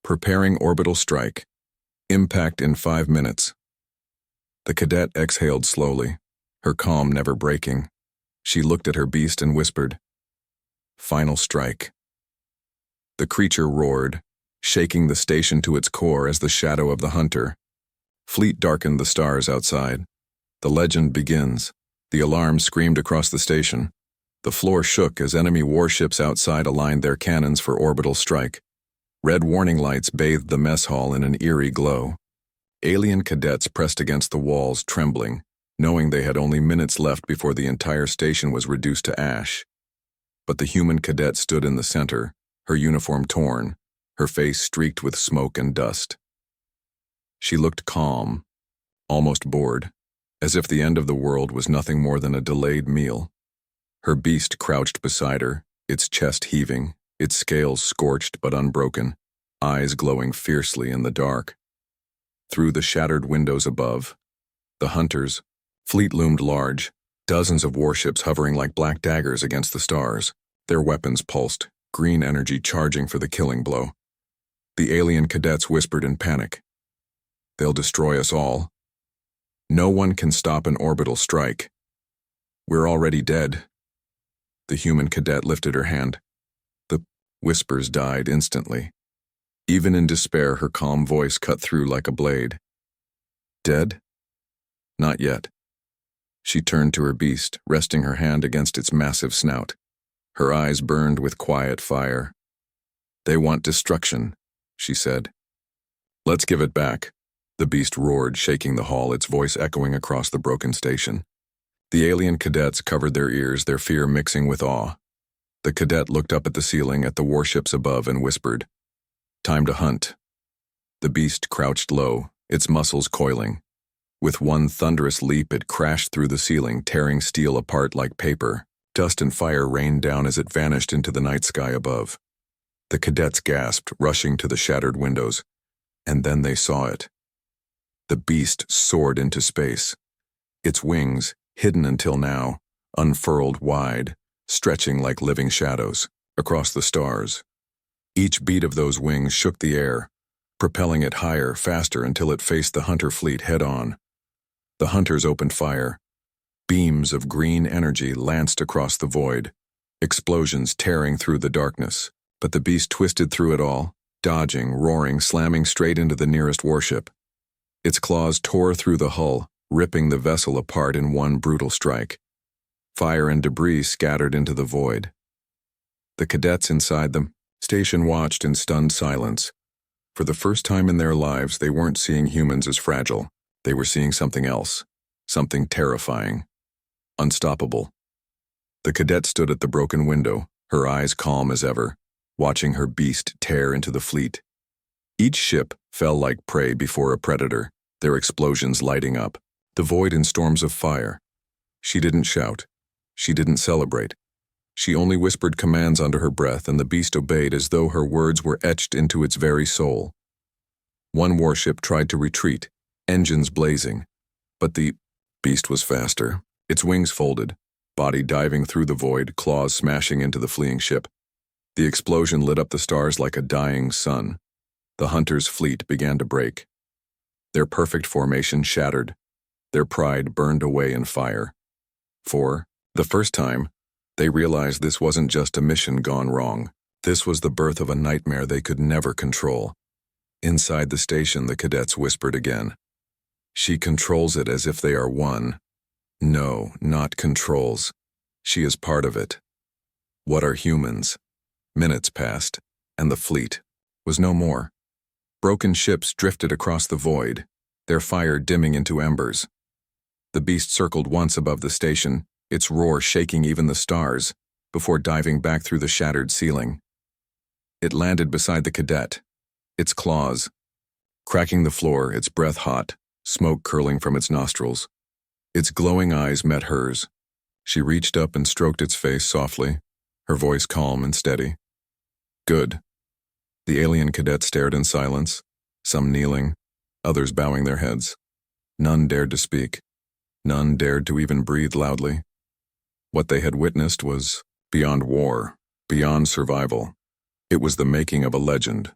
Preparing orbital strike. Impact in 5 minutes. The cadet exhaled slowly, her calm never breaking. She looked at her beast and whispered, "Final strike." The creature roared, shaking the station to its core as the shadow of the hunter. Fleet darkened the stars outside. The legend begins. The alarm screamed across the station. The floor shook as enemy warships outside aligned their cannons for orbital strike. Red warning lights bathed the mess hall in an eerie glow. Alien cadets pressed against the walls, trembling, knowing they had only minutes left before the entire station was reduced to ash. But the human cadet stood in the center, her uniform torn, her face streaked with smoke and dust. She looked calm, almost bored, as if the end of the world was nothing more than a delayed meal. Her beast crouched beside her, its chest heaving, its scales scorched but unbroken, eyes glowing fiercely in the dark. Through the shattered windows above, the hunters' fleet loomed large, dozens of warships hovering like black daggers against the stars, their weapons pulsed, green energy charging for the killing blow. The alien cadets whispered in panic, "They'll destroy us all. No one can stop an orbital strike. We're already dead." The human cadet lifted her hand. The whispers died instantly. Even in despair, her calm voice cut through like a blade. "Dead? Not yet." She turned to her beast, resting her hand against its massive snout. Her eyes burned with quiet fire. "They want destruction," she said. "Let's give it back." The beast roared, shaking the hall, its voice echoing across the broken station. The alien cadets covered their ears, their fear mixing with awe. The cadet looked up at the ceiling, at the warships above, and whispered, "Time to hunt." The beast crouched low, its muscles coiling. With one thunderous leap, it crashed through the ceiling, tearing steel apart like paper. Dust and fire rained down as it vanished into the night sky above. The cadets gasped, rushing to the shattered windows. And then they saw it. The beast soared into space. Its wings, hidden until now, unfurled wide, stretching like living shadows, across the stars. Each beat of those wings shook the air, propelling it higher, faster, until it faced the hunter fleet head-on. The hunters opened fire. Beams of green energy lanced across the void, explosions tearing through the darkness. But the beast twisted through it all, dodging, roaring, slamming straight into the nearest warship. Its claws tore through the hull, ripping the vessel apart in one brutal strike. Fire and debris scattered into the void. The cadets inside the station watched in stunned silence. For the first time in their lives, they weren't seeing humans as fragile. They were seeing something else, something terrifying, unstoppable. The cadet stood at the broken window, her eyes calm as ever, watching her beast tear into the fleet. Each ship fell like prey before a predator, their explosions lighting up, the void in storms of fire. She didn't shout. She didn't celebrate. She only whispered commands under her breath, and the beast obeyed as though her words were etched into its very soul. One warship tried to retreat, engines blazing, but the beast was faster. Its wings folded, body diving through the void, claws smashing into the fleeing ship. The explosion lit up the stars like a dying sun. The hunters' fleet began to break. Their perfect formation shattered. Their pride burned away in fire. For the first time, they realized this wasn't just a mission gone wrong. This was the birth of a nightmare they could never control. Inside the station, the cadets whispered again. "She controls it as if they are one." No, not controls. She is part of it. What are humans? Minutes passed, and the fleet was no more. Broken ships drifted across the void, their fire dimming into embers. The beast circled once above the station, its roar shaking even the stars, before diving back through the shattered ceiling. It landed beside the cadet, its claws cracking the floor, its breath hot, smoke curling from its nostrils. Its glowing eyes met hers. She reached up and stroked its face softly, her voice calm and steady. "Good." The alien cadet stared in silence, some kneeling, others bowing their heads. None dared to speak. None dared to even breathe loudly. What they had witnessed was beyond war, beyond survival. It was the making of a legend.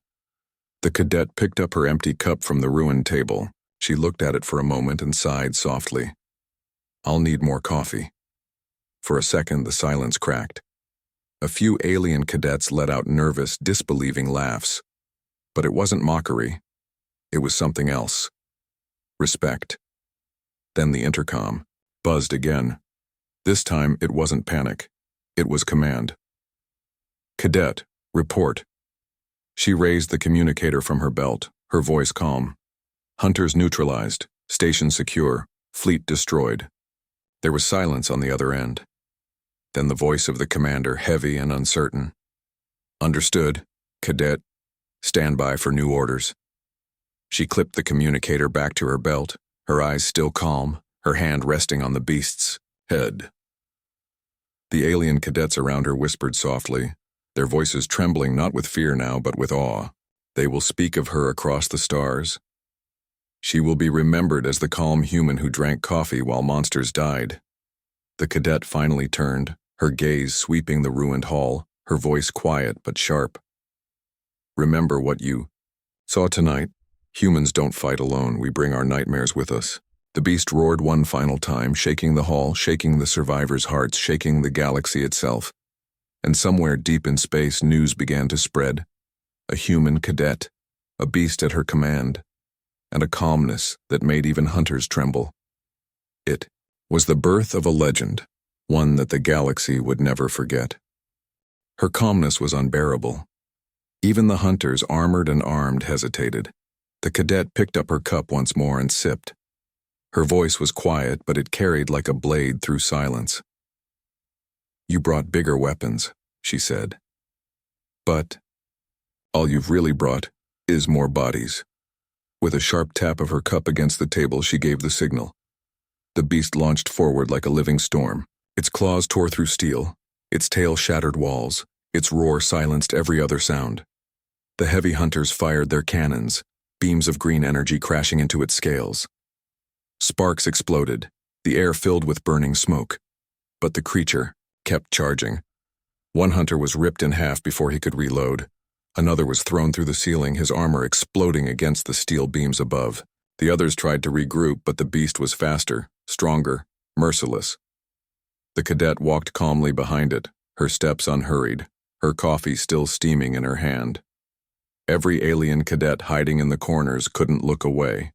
The cadet picked up her empty cup from the ruined table. She looked at it for a moment and sighed softly. "I'll need more coffee." For a second, the silence cracked. A few alien cadets let out nervous, disbelieving laughs. But it wasn't mockery. It was something else. Respect. Then the intercom buzzed again. This time, it wasn't panic. It was command. "Cadet, report." She raised the communicator from her belt, her voice calm. "Hunters neutralized, station secure, fleet destroyed." There was silence on the other end. Then the voice of the commander, heavy and uncertain. "Understood, Cadet. Stand by for new orders." She clipped the communicator back to her belt, her eyes still calm, her hand resting on the beast's head. The alien cadets around her whispered softly, their voices trembling not with fear now but with awe. "They will speak of her across the stars. She will be remembered as the calm human who drank coffee while monsters died." The cadet finally turned, her gaze sweeping the ruined hall, her voice quiet but sharp. "Remember what you saw tonight? Humans don't fight alone, we bring our nightmares with us." The beast roared one final time, shaking the hall, shaking the survivors' hearts, shaking the galaxy itself. And somewhere deep in space, news began to spread. A human cadet, a beast at her command, and a calmness that made even hunters tremble. It was the birth of a legend, one that the galaxy would never forget. Her calmness was unbearable. Even the hunters, armored and armed, hesitated. The cadet picked up her cup once more and sipped. Her voice was quiet, but it carried like a blade through silence. "You brought bigger weapons," she said. "But all you've really brought is more bodies." With a sharp tap of her cup against the table, she gave the signal. The beast launched forward like a living storm. Its claws tore through steel. Its tail shattered walls. Its roar silenced every other sound. The heavy hunters fired their cannons, beams of green energy crashing into its scales. Sparks exploded, the air filled with burning smoke. But the creature kept charging. One hunter was ripped in half before he could reload. Another was thrown through the ceiling, his armor exploding against the steel beams above. The others tried to regroup, but the beast was faster, stronger, merciless. The cadet walked calmly behind it, her steps unhurried, her coffee still steaming in her hand. Every alien cadet hiding in the corners couldn't look away.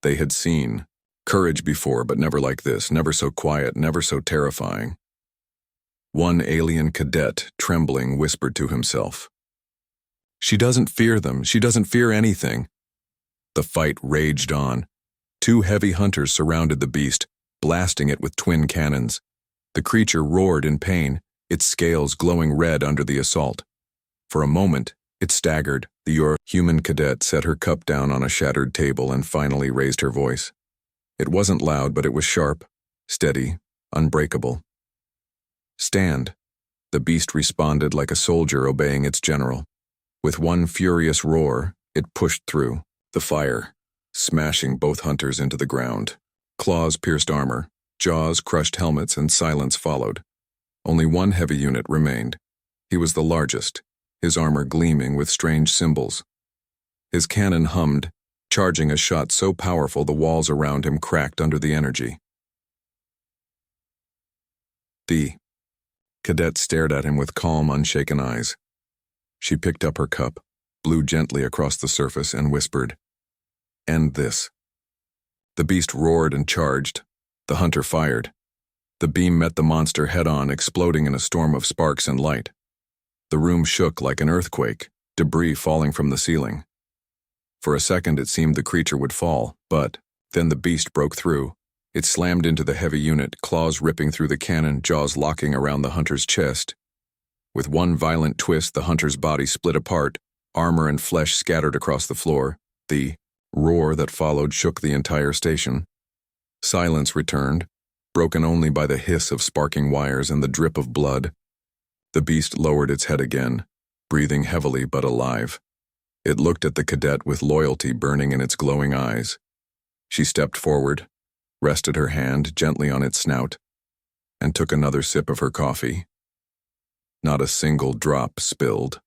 They had seen courage before, but never like this, never so quiet, never so terrifying. One alien cadet, trembling, whispered to himself, "She doesn't fear them, she doesn't fear anything." The fight raged on. Two heavy hunters surrounded the beast, blasting it with twin cannons. The creature roared in pain, its scales glowing red under the assault. For a moment, it staggered. The human cadet set her cup down on a shattered table and finally raised her voice. It wasn't loud, but it was sharp, steady, unbreakable. "Stand," the beast responded like a soldier obeying its general. With one furious roar, it pushed through the fire, smashing both hunters into the ground. Claws pierced armor, jaws crushed helmets, and silence followed. Only one heavy unit remained. He was the largest, his armor gleaming with strange symbols. His cannon hummed, charging a shot so powerful the walls around him cracked under the energy. The cadet stared at him with calm, unshaken eyes. She picked up her cup, blew gently across the surface, and whispered, "End this." The beast roared and charged. The hunter fired. The beam met the monster head-on, exploding in a storm of sparks and light. The room shook like an earthquake, debris falling from the ceiling. For a second it seemed the creature would fall, but then the beast broke through. It slammed into the heavy unit, claws ripping through the cannon, jaws locking around the hunter's chest. With one violent twist, the hunter's body split apart, armor and flesh scattered across the floor. The roar that followed shook the entire station. Silence returned, broken only by the hiss of sparking wires and the drip of blood. The beast lowered its head again, breathing heavily but alive. It looked at the cadet with loyalty burning in its glowing eyes. She stepped forward, rested her hand gently on its snout, and took another sip of her coffee. Not a single drop spilled.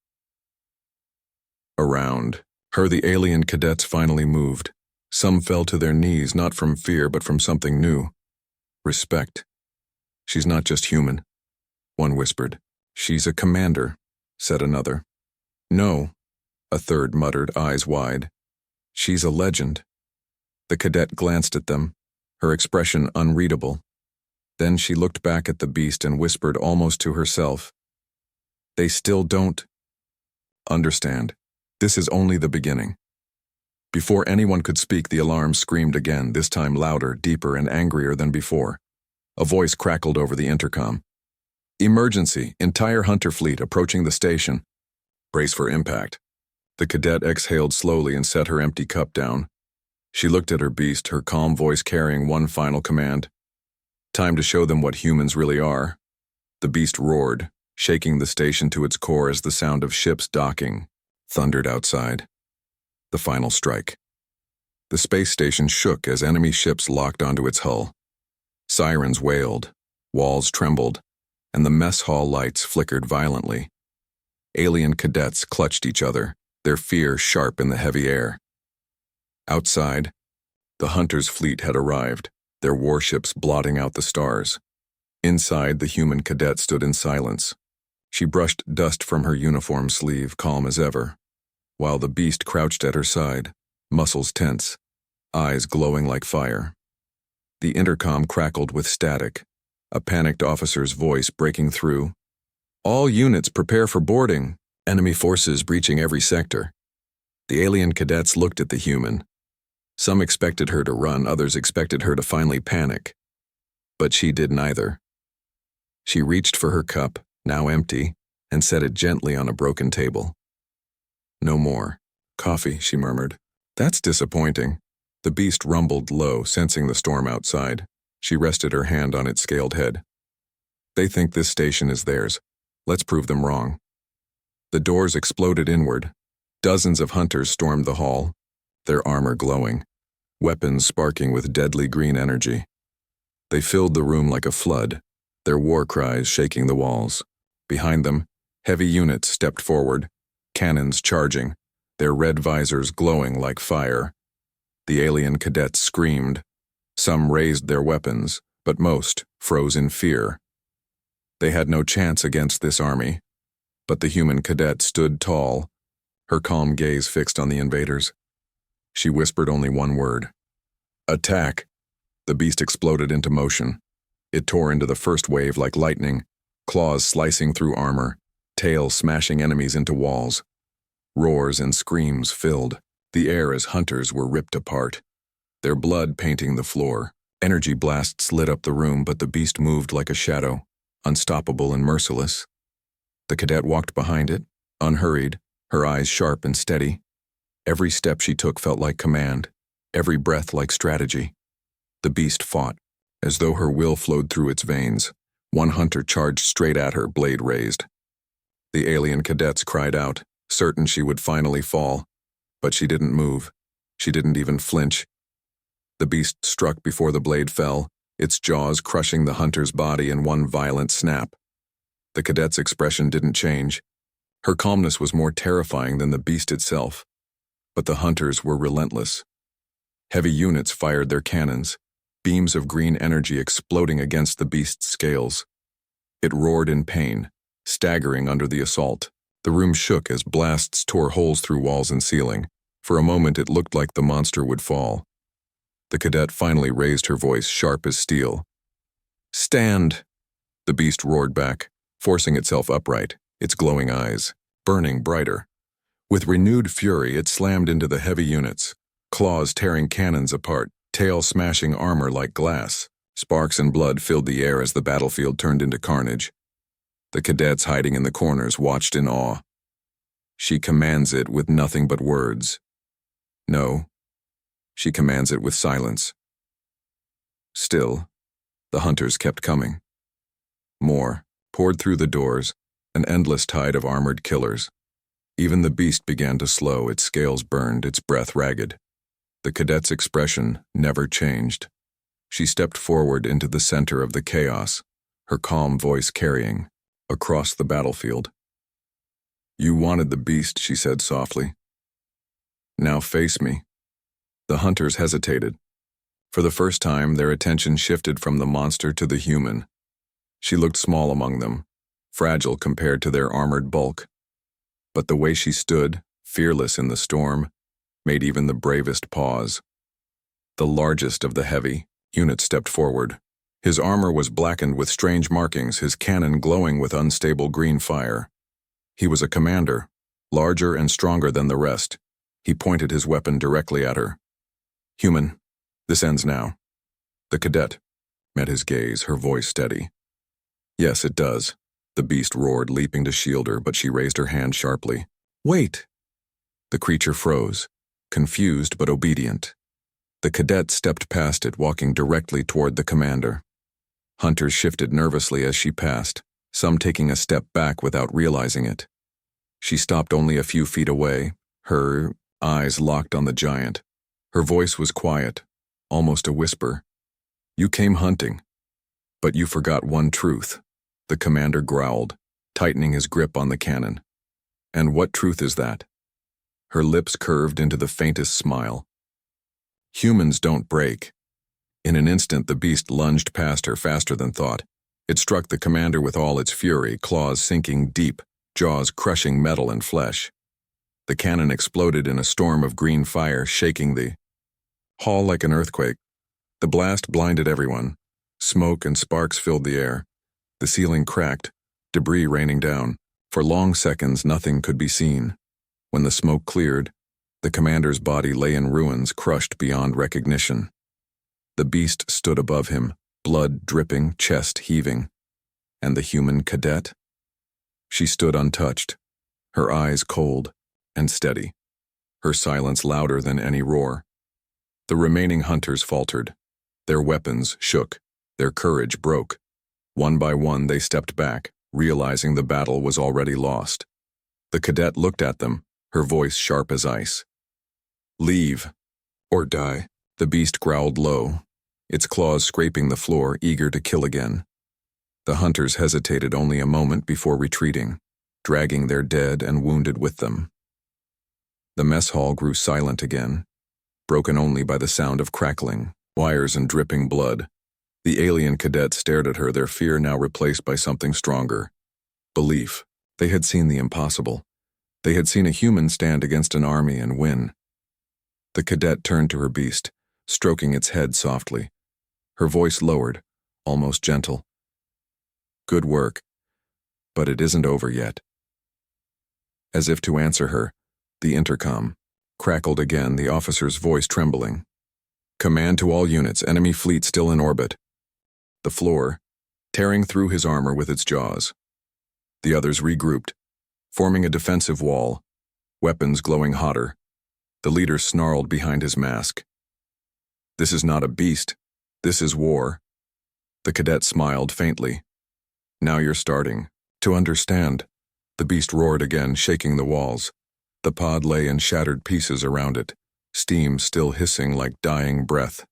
Around, The alien cadets finally moved. Some fell to their knees, not from fear, but from something new. Respect. She's not just human, one whispered. She's a commander, said another. No, a third muttered, eyes wide. She's a legend. The cadet glanced at them, her expression unreadable. Then she looked back at the beast and whispered almost to herself. They still don't understand. This is only the beginning. Before anyone could speak, the alarm screamed again, this time louder, deeper, and angrier than before. A voice crackled over the intercom. Emergency, entire hunter fleet approaching the station. Brace for impact. The cadet exhaled slowly and set her empty cup down. She looked at her beast, her calm voice carrying one final command. Time to show them what humans really are. The beast roared, shaking the station to its core as the sound of ships docking thundered outside. The final strike. The space station shook as enemy ships locked onto its hull. Sirens wailed, walls trembled, and the mess hall lights flickered violently. Alien cadets clutched each other, their fear sharp in the heavy air. Outside, the hunter's fleet had arrived, their warships blotting out the stars. Inside, the human cadet stood in silence. She brushed dust from her uniform sleeve, calm as ever, while the beast crouched at her side, muscles tense, eyes glowing like fire. The intercom crackled with static, a panicked officer's voice breaking through. All units prepare for boarding, enemy forces breaching every sector. The alien cadets looked at the human. Some expected her to run, others expected her to finally panic. But she did neither. She reached for her cup, now empty, and set it gently on a broken table. No more. Coffee, she murmured. That's disappointing. The beast rumbled low, sensing the storm outside. She rested her hand on its scaled head. They think this station is theirs. Let's prove them wrong. The doors exploded inward. Dozens of hunters stormed the hall, their armor glowing, weapons sparking with deadly green energy. They filled the room like a flood, their war cries shaking the walls. Behind them, heavy units stepped forward, cannons charging, their red visors glowing like fire. The alien cadets screamed. Some raised their weapons, but most froze in fear. They had no chance against this army, but the human cadet stood tall, her calm gaze fixed on the invaders. She whispered only one word. Attack! The beast exploded into motion. It tore into the first wave like lightning, claws slicing through armor, tail smashing enemies into walls. Roars and screams filled the air as hunters were ripped apart, their blood painting the floor. Energy blasts lit up the room, but the beast moved like a shadow, unstoppable and merciless. The cadet walked behind it, unhurried, her eyes sharp and steady. Every step she took felt like command, every breath like strategy. The beast fought, as though her will flowed through its veins. One hunter charged straight at her, blade raised. The alien cadets cried out, certain she would finally fall. But she didn't move. She didn't even flinch. The beast struck before the blade fell, its jaws crushing the hunter's body in one violent snap. The cadet's expression didn't change. Her calmness was more terrifying than the beast itself. But the hunters were relentless. Heavy units fired their cannons, beams of green energy exploding against the beast's scales. It roared in pain, staggering under the assault. The room shook as blasts tore holes through walls and ceiling. For a moment it looked like the monster would fall. The cadet finally raised her voice, sharp as steel. Stand! The beast roared back, forcing itself upright, its glowing eyes burning brighter. With renewed fury, it slammed into the heavy units, claws tearing cannons apart, tail smashing armor like glass. Sparks and blood filled the air as the battlefield turned into carnage. The cadets hiding in the corners watched in awe. She commands it with nothing but words. No, she commands it with silence. Still, the hunters kept coming. More poured through the doors, an endless tide of armored killers. Even the beast began to slow, its scales burned, its breath ragged. The cadet's expression never changed. She stepped forward into the center of the chaos, her calm voice carrying across the battlefield. You wanted the beast, she said softly. Now face me." The hunters hesitated. For the first time, their attention shifted from the monster to the human. She looked small among them, fragile compared to their armored bulk. But the way she stood, fearless in the storm, made even the bravest pause. The largest of the heavy unit stepped forward. His armor was blackened with strange markings, his cannon glowing with unstable green fire. He was a commander, larger and stronger than the rest. He pointed his weapon directly at her. "Human, this ends now." The cadet met his gaze, her voice steady. "Yes, it does," the beast roared, leaping to shield her, but she raised her hand sharply. "Wait!" The creature froze, confused but obedient. The cadet stepped past it, walking directly toward the commander. Hunters shifted nervously as she passed, some taking a step back without realizing it. She stopped only a few feet away, her eyes locked on the giant. Her voice was quiet, almost a whisper. "You came hunting, but you forgot one truth," the commander growled, tightening his grip on the cannon. "And what truth is that?" Her lips curved into the faintest smile. "Humans don't break." In an instant, the beast lunged past her faster than thought. It struck the commander with all its fury, claws sinking deep, jaws crushing metal and flesh. The cannon exploded in a storm of green fire, shaking the hall like an earthquake. The blast blinded everyone. Smoke and sparks filled the air. The ceiling cracked, debris raining down. For long seconds, nothing could be seen. When the smoke cleared, the commander's body lay in ruins, crushed beyond recognition. The beast stood above him, blood dripping, chest heaving. And the human cadet? She stood untouched, her eyes cold and steady, her silence louder than any roar. The remaining hunters faltered. Their weapons shook, their courage broke. One by one they stepped back, realizing the battle was already lost. The cadet looked at them, her voice sharp as ice. "Leave, or die," the beast growled low, its claws scraping the floor, eager to kill again. The hunters hesitated only a moment before retreating, dragging their dead and wounded with them. The mess hall grew silent again, broken only by the sound of crackling, wires and dripping blood. The alien cadets stared at her, their fear now replaced by something stronger. Belief. They had seen the impossible. They had seen a human stand against an army and win. The cadet turned to her beast, stroking its head softly. Her voice lowered, almost gentle. "Good work, but it isn't over yet." As if to answer her, the intercom crackled again, the officer's voice trembling. "Command to all units, enemy fleet still in orbit." The floor, tearing through his armor with its jaws. The others regrouped, forming a defensive wall, weapons glowing hotter. The leader snarled behind his mask. "This is not a beast. This is war." The cadet smiled faintly. "Now you're starting to understand." The beast roared again, shaking the walls. The pod lay in shattered pieces around it, steam still hissing like dying breath.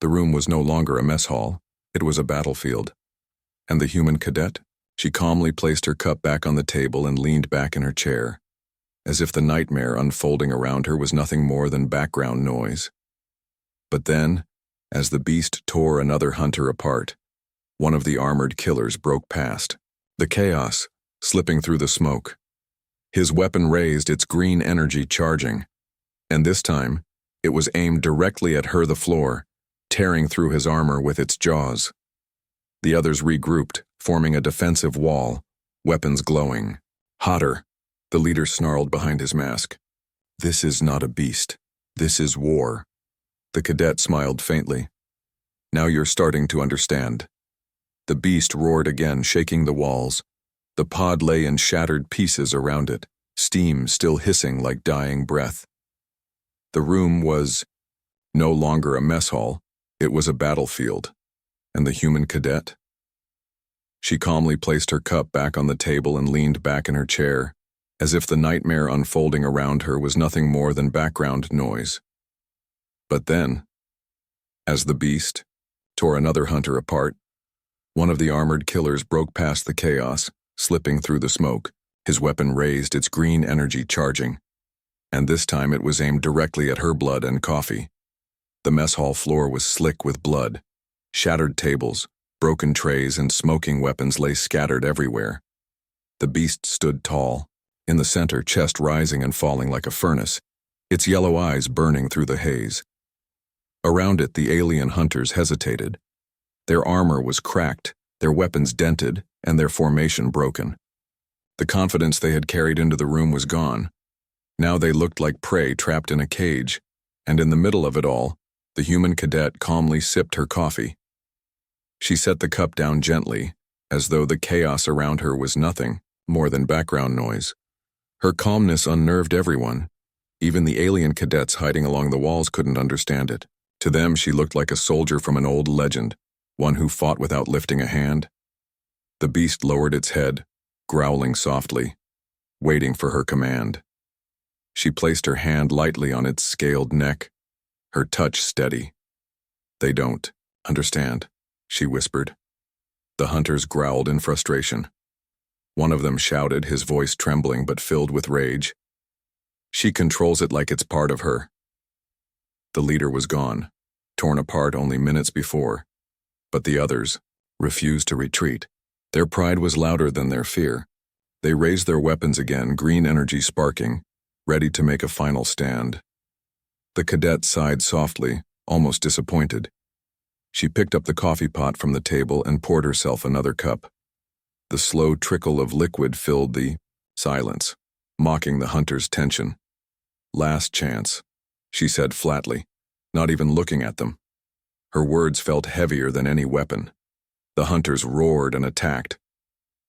The room was no longer a mess hall. It was a battlefield. And the human cadet? She calmly placed her cup back on the table and leaned back in her chair, as if the nightmare unfolding around her was nothing more than background noise. But then, as the beast tore another hunter apart, one of the armored killers broke past. The chaos, slipping through the smoke. His weapon raised, its green energy charging. And this time, it was aimed directly at her, the floor, tearing through his armor with its jaws. The others regrouped, forming a defensive wall, weapons glowing. "Hotter," the leader snarled behind his mask. "This is not a beast. This is war." The cadet smiled faintly. "Now you're starting to understand." The beast roared again, shaking the walls. The pod lay in shattered pieces around it, steam still hissing like dying breath. The room was no longer a mess hall. It was a battlefield. And the human cadet? She calmly placed her cup back on the table and leaned back in her chair, as if the nightmare unfolding around her was nothing more than background noise. But then, as the beast tore another hunter apart, one of the armored killers broke past the chaos, slipping through the smoke, his weapon raised, its green energy charging. and this time it was aimed directly at her blood and coffee. The mess hall floor was slick with blood. Shattered tables, broken trays, and smoking weapons lay scattered everywhere. The beast stood tall, in the center, chest rising and falling like a furnace, its yellow eyes burning through the haze. Around it, the alien hunters hesitated. Their armor was cracked, their weapons dented, and their formation broken. The confidence they had carried into the room was gone. Now they looked like prey trapped in a cage, and in the middle of it all, the human cadet calmly sipped her coffee. She set the cup down gently, as though the chaos around her was nothing more than background noise. Her calmness unnerved everyone. Even the alien cadets hiding along the walls couldn't understand it. To them, she looked like a soldier from an old legend, one who fought without lifting a hand. The beast lowered its head, growling softly, waiting for her command. She placed her hand lightly on its scaled neck, her touch steady. "They don't understand," she whispered. The hunters growled in frustration. One of them shouted, his voice trembling but filled with rage. "She controls it like it's part of her." The leader was gone, torn apart only minutes before, but the others refused to retreat. Their pride was louder than their fear. They raised their weapons again, green energy sparking, ready to make a final stand. The cadet sighed softly, almost disappointed. She picked up the coffee pot from the table and poured herself another cup. The slow trickle of liquid filled the silence, mocking the hunter's tension. "Last chance," she said flatly, not even looking at them. Her words felt heavier than any weapon. The hunters roared and attacked.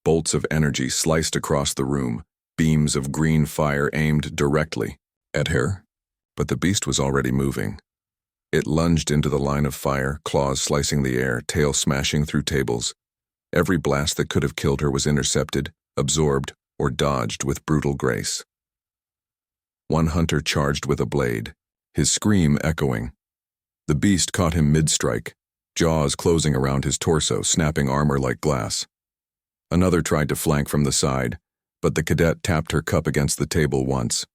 Bolts of energy sliced across the room, beams of green fire aimed directly at her. But the beast was already moving. It lunged into the line of fire, claws slicing the air, tail smashing through tables. Every blast that could have killed her was intercepted, absorbed, or dodged with brutal grace. One hunter charged with a blade, his scream echoing. The beast caught him mid-strike, jaws closing around his torso, snapping armor like glass. Another tried to flank from the side, but the cadet tapped her cup against the table once.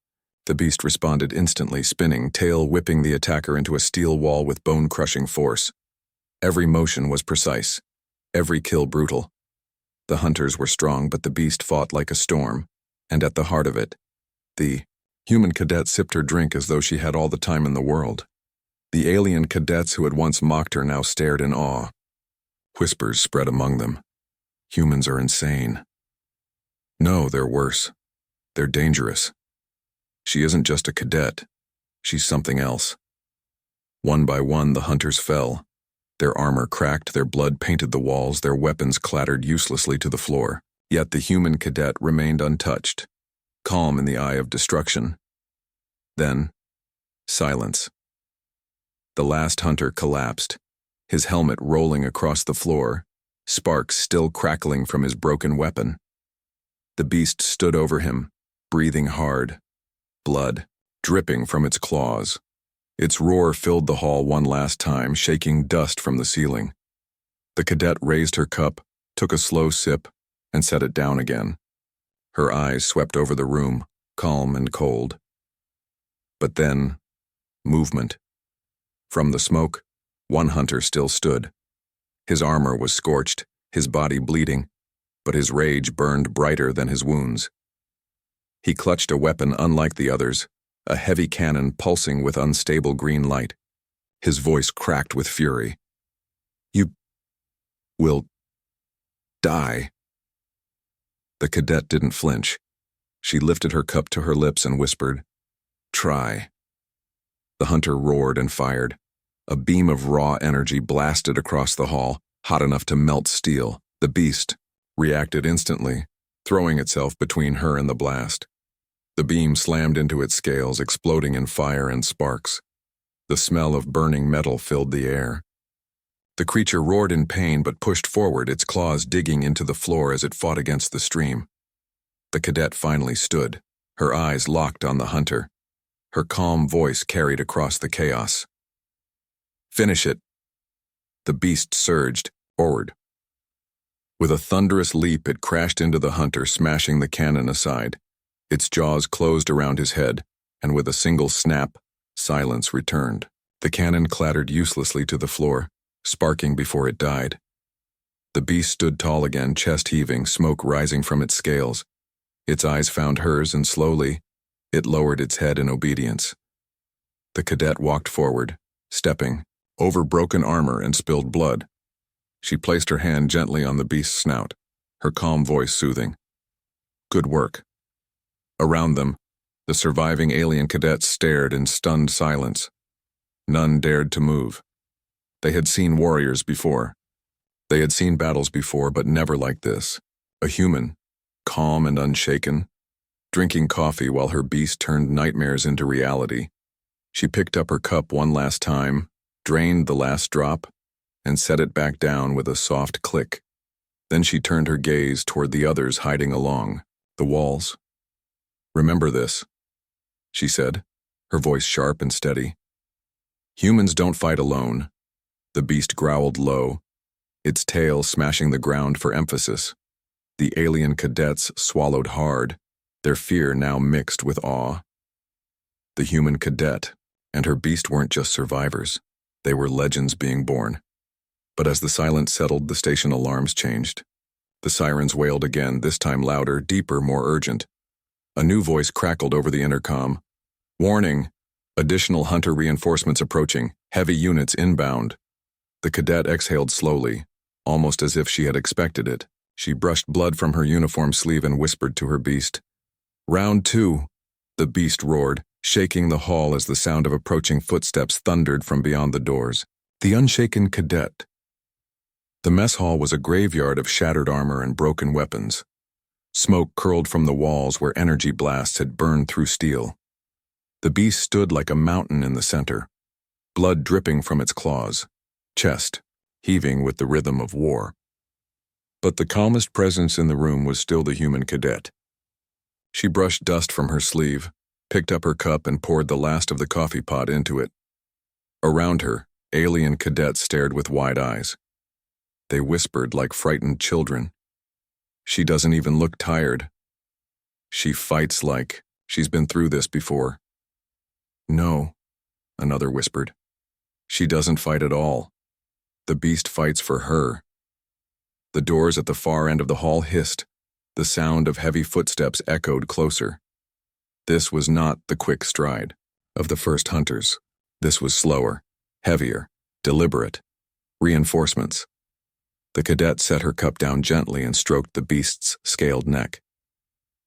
The beast responded instantly, spinning, tail whipping the attacker into a steel wall with bone-crushing force. Every motion was precise, every kill brutal. The hunters were strong, but the beast fought like a storm, and at the heart of it, the human cadet sipped her drink as though she had all the time in the world. The alien cadets who had once mocked her now stared in awe. Whispers spread among them. "Humans are insane." "No, they're worse. They're dangerous. She isn't just a cadet. She's something else." One by one, the hunters fell. Their armor cracked, their blood painted the walls, their weapons clattered uselessly to the floor. Yet the human cadet remained untouched, calm in the eye of destruction. Then, silence. The last hunter collapsed, his helmet rolling across the floor, sparks still crackling from his broken weapon. The beast stood over him, breathing hard, blood dripping from its claws. Its roar filled the hall one last time, shaking dust from the ceiling. The cadet raised her cup, took a slow sip, and set it down again. Her eyes swept over the room, calm and cold. But then, movement. From the smoke, one hunter still stood. His armor was scorched, his body bleeding, but his rage burned brighter than his wounds. He clutched a weapon unlike the others, a heavy cannon pulsing with unstable green light. His voice cracked with fury. "You will die." The cadet didn't flinch. She lifted her cup to her lips and whispered, "Try." The hunter roared and fired. A beam of raw energy blasted across the hall, hot enough to melt steel. The beast reacted instantly, throwing itself between her and the blast. The beam slammed into its scales, exploding in fire and sparks. The smell of burning metal filled the air. The creature roared in pain but pushed forward, its claws digging into the floor as it fought against the stream. The cadet finally stood, her eyes locked on the hunter. Her calm voice carried across the chaos. "Finish it." The beast surged forward. With a thunderous leap, it crashed into the hunter, smashing the cannon aside. Its jaws closed around his head, and with a single snap, silence returned. The cannon clattered uselessly to the floor, sparking before it died. The beast stood tall again, chest heaving, smoke rising from its scales. Its eyes found hers, and slowly, it lowered its head in obedience. The cadet walked forward, stepping, over broken armor and spilled blood. She placed her hand gently on the beast's snout, her calm voice soothing. Good work. Around them, the surviving alien cadets stared in stunned silence. None dared to move. They had seen warriors before. They had seen battles before, but never like this. A human, calm and unshaken, drinking coffee while her beast turned nightmares into reality. She picked up her cup one last time, drained the last drop, and set it back down with a soft click. Then she turned her gaze toward the others hiding along the walls. Remember this, she said, her voice sharp and steady. Humans don't fight alone. The beast growled low, its tail smashing the ground for emphasis. The alien cadets swallowed hard, their fear now mixed with awe. The human cadet and her beast weren't just survivors. They were legends being born. But as the silence settled, the station alarms changed. The sirens wailed again, this time louder, deeper, more urgent. A new voice crackled over the intercom. Warning! Additional hunter reinforcements approaching. Heavy units inbound. The cadet exhaled slowly, almost as if she had expected it. She brushed blood from her uniform sleeve and whispered to her beast. Round 2, the beast roared, shaking the hall as the sound of approaching footsteps thundered from beyond the doors. The unshaken cadet. The mess hall was a graveyard of shattered armor and broken weapons. Smoke curled from the walls where energy blasts had burned through steel. The beast stood like a mountain in the center, blood dripping from its claws, chest heaving with the rhythm of war. But the calmest presence in the room was still the human cadet. She brushed dust from her sleeve, picked up her cup and poured the last of the coffee pot into it. Around her, alien cadets stared with wide eyes. They whispered like frightened children. She doesn't even look tired. She fights like she's been through this before. No, another whispered. She doesn't fight at all. The beast fights for her. The doors at the far end of the hall hissed. The sound of heavy footsteps echoed closer. This was not the quick stride of the first hunters. This was slower, heavier, deliberate. Reinforcements. The cadet set her cup down gently and stroked the beast's scaled neck.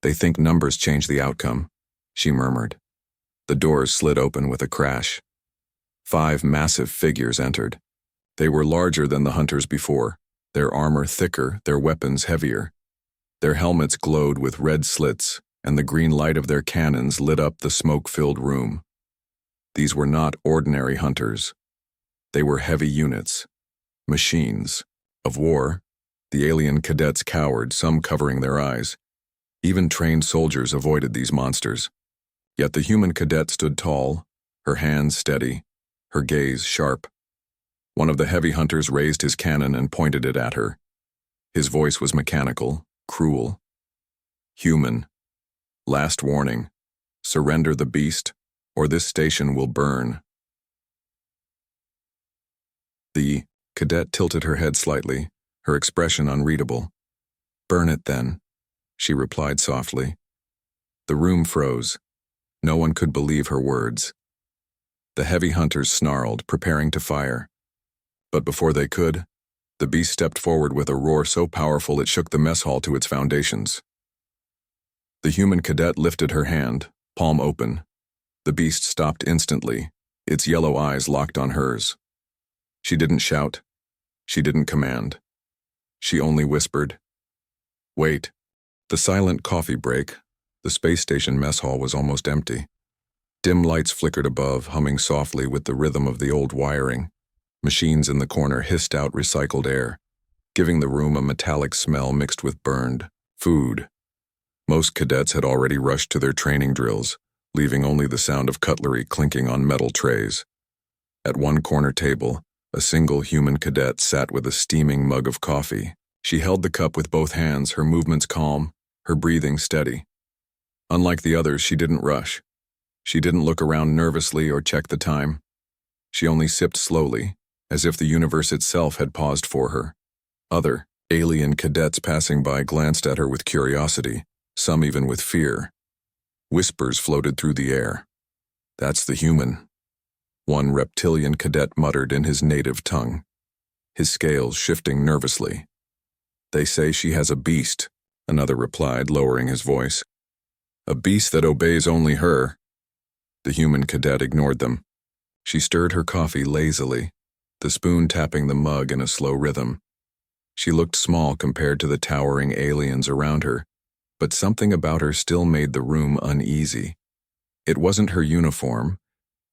They think numbers change the outcome, she murmured. The doors slid open with a crash. 5 massive figures entered. They were larger than the hunters before, their armor thicker, their weapons heavier. Their helmets glowed with red slits, and the green light of their cannons lit up the smoke-filled room. These were not ordinary hunters. They were heavy units, machines. Of war, the alien cadets cowered, some covering their eyes. Even trained soldiers avoided these monsters. Yet the human cadet stood tall, her hands steady, her gaze sharp. One of the heavy hunters raised his cannon and pointed it at her. His voice was mechanical, cruel. Human. Last warning. Surrender the beast, or this station will burn. The cadet tilted her head slightly, her expression unreadable. Burn it then, she replied softly. The room froze. No one could believe her words. The heavy hunters snarled, preparing to fire. But before they could, the beast stepped forward with a roar so powerful it shook the mess hall to its foundations. The human cadet lifted her hand, palm open. The beast stopped instantly, its yellow eyes locked on hers. She didn't shout. She didn't command. She only whispered, "Wait." The silent coffee break, the space station mess hall was almost empty. Dim lights flickered above, humming softly with the rhythm of the old wiring. Machines in the corner hissed out recycled air, giving the room a metallic smell mixed with burned food. Most cadets had already rushed to their training drills, leaving only the sound of cutlery clinking on metal trays. At one corner table, a single human cadet sat with a steaming mug of coffee. She held the cup with both hands, her movements calm, her breathing steady. Unlike the others, she didn't rush. She didn't look around nervously or check the time. She only sipped slowly, as if the universe itself had paused for her. Other alien cadets passing by glanced at her with curiosity, some even with fear. Whispers floated through the air. "That's the human," one reptilian cadet muttered in his native tongue, his scales shifting nervously. "They say she has a beast," another replied, lowering his voice. "A beast that obeys only her." The human cadet ignored them. She stirred her coffee lazily, the spoon tapping the mug in a slow rhythm. She looked small compared to the towering aliens around her, but something about her still made the room uneasy. It wasn't her uniform,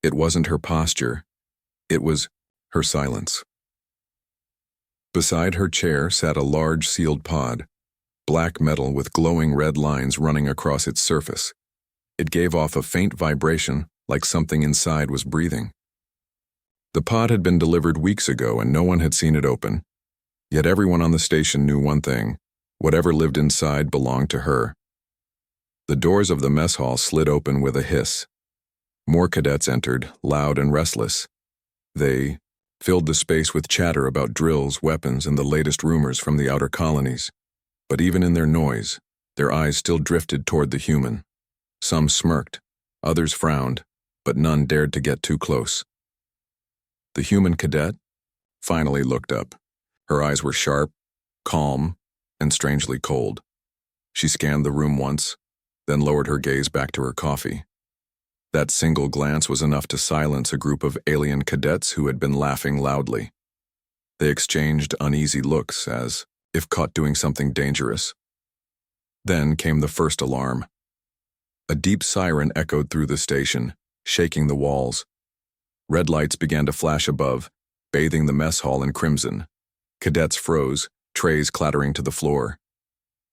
it wasn't her posture, it was her silence. Beside her chair sat a large sealed pod, black metal with glowing red lines running across its surface. It gave off a faint vibration, like something inside was breathing. The pod had been delivered weeks ago and no one had seen it open. Yet everyone on the station knew one thing: whatever lived inside belonged to her. The doors of the mess hall slid open with a hiss. More cadets entered, loud and restless. They filled the space with chatter about drills, weapons, and the latest rumors from the outer colonies. But even in their noise, their eyes still drifted toward the human. Some smirked, others frowned, but none dared to get too close. The human cadet finally looked up. Her eyes were sharp, calm, and strangely cold. She scanned the room once, then lowered her gaze back to her coffee. That single glance was enough to silence a group of alien cadets who had been laughing loudly. They exchanged uneasy looks as if caught doing something dangerous. Then came the first alarm. A deep siren echoed through the station, shaking the walls. Red lights began to flash above, bathing the mess hall in crimson. Cadets froze, trays clattering to the floor.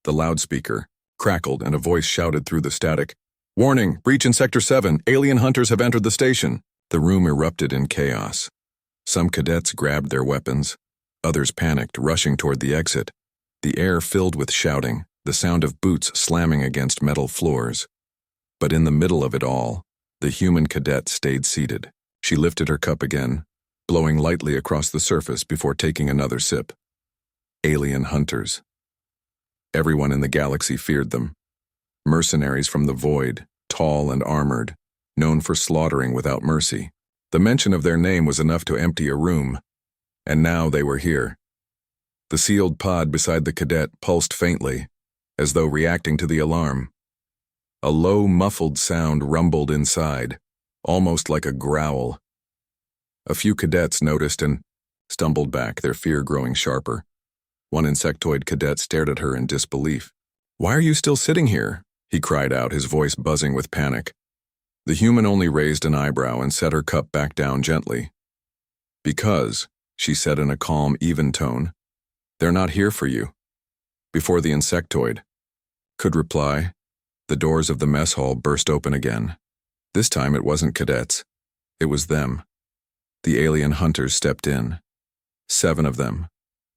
The loudspeaker crackled and a voice shouted through the static, "Warning! Breach in Sector 7! Alien hunters have entered the station!" The room erupted in chaos. Some cadets grabbed their weapons. Others panicked, rushing toward the exit. The air filled with shouting, the sound of boots slamming against metal floors. But in the middle of it all, the human cadet stayed seated. She lifted her cup again, blowing lightly across the surface before taking another sip. Alien hunters. Everyone in the galaxy feared them. Mercenaries from the void, tall and armored, known for slaughtering without mercy. The mention of their name was enough to empty a room. And now they were here. The sealed pod beside the cadet pulsed faintly, as though reacting to the alarm. A low, muffled sound rumbled inside, almost like a growl. A few cadets noticed and stumbled back, their fear growing sharper. One insectoid cadet stared at her in disbelief. "Why are you still sitting here?" he cried out, his voice buzzing with panic. The human only raised an eyebrow and set her cup back down gently. "Because," she said in a calm, even tone, "they're not here for you." Before the insectoid could reply, the doors of the mess hall burst open again. This time it wasn't cadets. It was them. The alien hunters stepped in. 7 of them,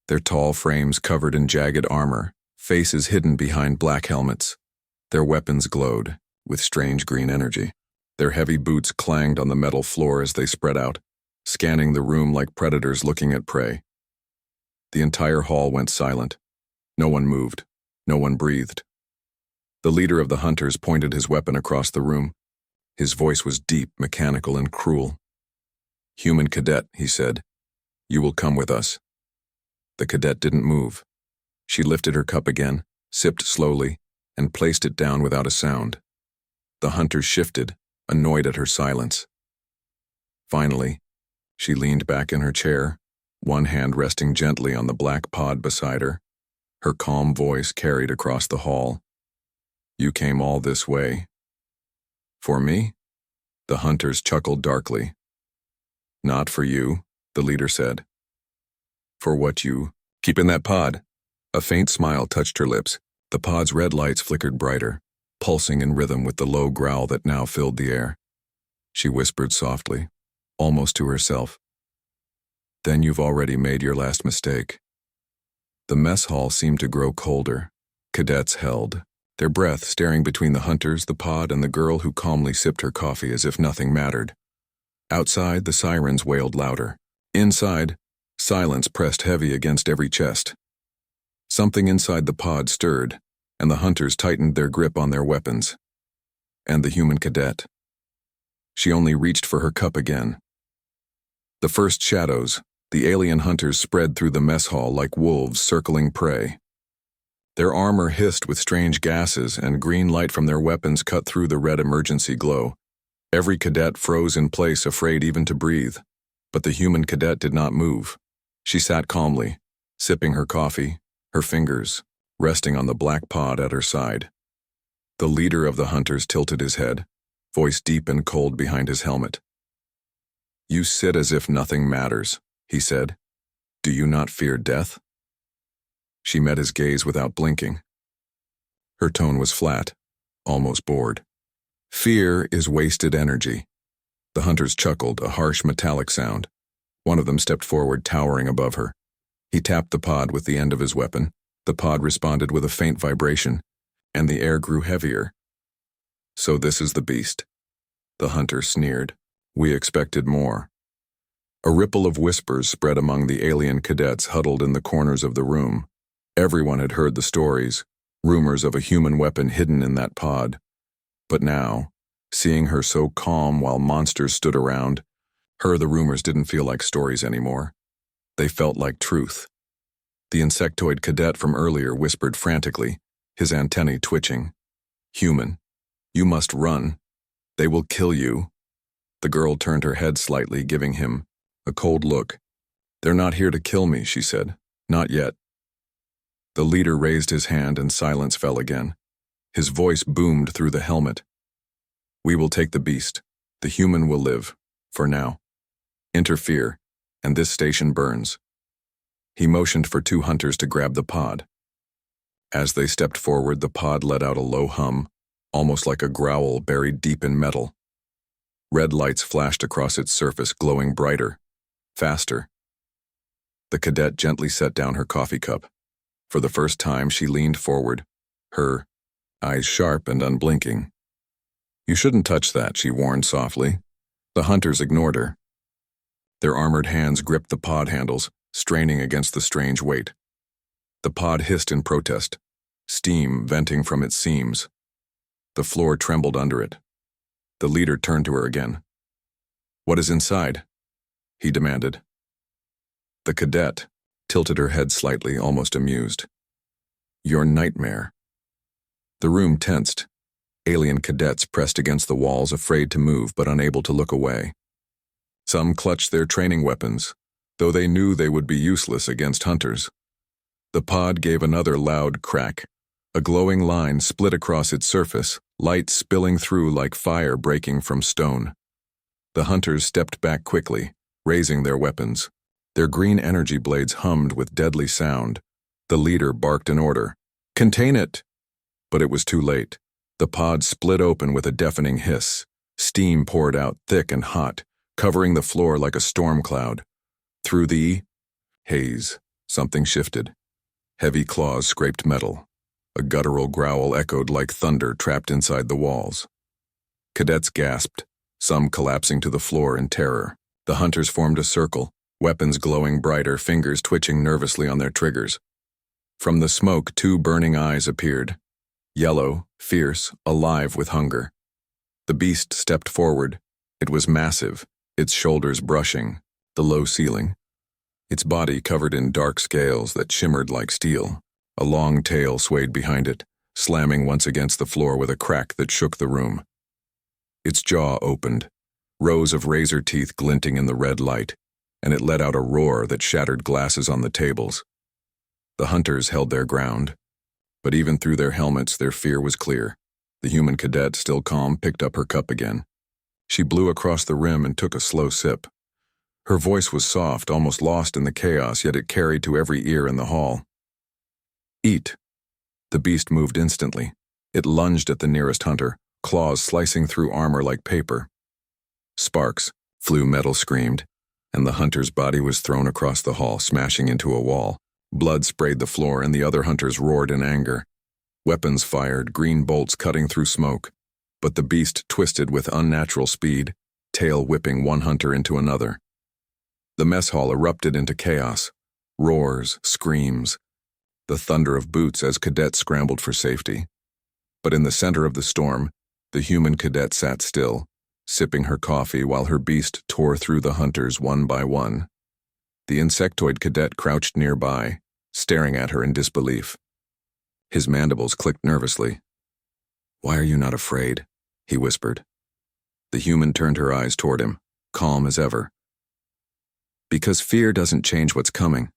their tall frames covered in jagged armor, faces hidden behind black helmets. Their weapons glowed with strange green energy. Their heavy boots clanged on the metal floor as they spread out, scanning the room like predators looking at prey. The entire hall went silent. No one moved. No one breathed. The leader of the hunters pointed his weapon across the room. His voice was deep, mechanical, and cruel. "Human cadet," he said, "you will come with us." The cadet didn't move. She lifted her cup again, sipped slowly, and placed it down without a sound. The hunters shifted, annoyed at her silence. Finally, she leaned back in her chair, one hand resting gently on the black pod beside her. Her calm voice carried across the hall. "You came all this way." "For me?" The hunters chuckled darkly. "Not for you," the leader said. "For what you keep in that pod." A faint smile touched her lips. The pod's red lights flickered brighter, pulsing in rhythm with the low growl that now filled the air. She whispered softly, almost to herself, "Then you've already made your last mistake." The mess hall seemed to grow colder. Cadets held, their breath staring between the hunters, the pod, and the girl who calmly sipped her coffee as if nothing mattered. Outside, the sirens wailed louder. Inside, silence pressed heavy against every chest. Something inside the pod stirred, and the hunters tightened their grip on their weapons. And the human cadet. She only reached for her cup again. The first shadows, the alien hunters spread through the mess hall like wolves circling prey. Their armor hissed with strange gases, and green light from their weapons cut through the red emergency glow. Every cadet froze in place, afraid even to breathe. But the human cadet did not move. She sat calmly, sipping her coffee, her fingers resting on the black pod at her side. The leader of the hunters tilted his head, voice deep and cold behind his helmet. "You sit as if nothing matters," he said. "Do you not fear death?" She met his gaze without blinking. Her tone was flat, almost bored. "Fear is wasted energy." The hunters chuckled, a harsh metallic sound. One of them stepped forward, towering above her. He tapped the pod with the end of his weapon. The pod responded with a faint vibration, and the air grew heavier. "So this is the beast," the hunter sneered. "We expected more." A ripple of whispers spread among the alien cadets huddled in the corners of the room. Everyone had heard the stories, rumors of a human weapon hidden in that pod. But now, seeing her so calm while monsters stood around, the rumors didn't feel like stories anymore. They felt like truth. The insectoid cadet from earlier whispered frantically, his antennae twitching. "Human, you must run. They will kill you." The girl turned her head slightly, giving him a cold look. "They're not here to kill me," she said. "Not yet." The leader raised his hand and silence fell again. His voice boomed through the helmet. "We will take the beast. The human will live. For now. Interfere, and this station burns." He motioned for two hunters to grab the pod. As they stepped forward, the pod let out a low hum, almost like a growl buried deep in metal. Red lights flashed across its surface, glowing brighter, faster. The cadet gently set down her coffee cup. For the first time, she leaned forward, her eyes sharp and unblinking. "You shouldn't touch that," she warned softly. The hunters ignored her. Their armored hands gripped the pod handles, straining against the strange weight. The pod hissed in protest, steam venting from its seams. The floor trembled under it. The leader turned to her again. "What is inside?" he demanded. The cadet tilted her head slightly, almost amused. "Your nightmare." The room tensed. Alien cadets pressed against the walls, afraid to move but unable to look away. Some clutched their training weapons, though they knew they would be useless against hunters. The pod gave another loud crack. A glowing line split across its surface, light spilling through like fire breaking from stone. The hunters stepped back quickly, raising their weapons. Their green energy blades hummed with deadly sound. The leader barked an order. "Contain it!" But it was too late. The pod split open with a deafening hiss. Steam poured out thick and hot, covering the floor like a storm cloud. Through the haze, something shifted. Heavy claws scraped metal. A guttural growl echoed like thunder trapped inside the walls. Cadets gasped, some collapsing to the floor in terror. The hunters formed a circle, weapons glowing brighter, fingers twitching nervously on their triggers. From the smoke, two burning eyes appeared. Yellow, fierce, alive with hunger. The beast stepped forward. It was massive, its shoulders brushing the low ceiling. Its body covered in dark scales that shimmered like steel. A long tail swayed behind it, slamming once against the floor with a crack that shook the room. Its jaw opened, rows of razor teeth glinting in the red light, and it let out a roar that shattered glasses on the tables. The hunters held their ground, but even through their helmets, their fear was clear. The human cadet, still calm, picked up her cup again. She blew across the rim and took a slow sip. Her voice was soft, almost lost in the chaos, yet it carried to every ear in the hall. "Eat." The beast moved instantly. It lunged at the nearest hunter, claws slicing through armor like paper. Sparks flew, metal screamed, and the hunter's body was thrown across the hall, smashing into a wall. Blood sprayed the floor, and the other hunters roared in anger. Weapons fired, green bolts cutting through smoke, but the beast twisted with unnatural speed, tail whipping one hunter into another. The mess hall erupted into chaos, roars, screams, the thunder of boots as Cadet scrambled for safety. But in the center of the storm, the human Cadet sat still, sipping her coffee while her beast tore through the hunters one by one. The insectoid Cadet crouched nearby, staring at her in disbelief. His mandibles clicked nervously. "Why are you not afraid?" he whispered. The human turned her eyes toward him, calm as ever. "Because fear doesn't change what's coming."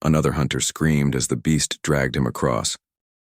Another hunter screamed as the beast dragged him across,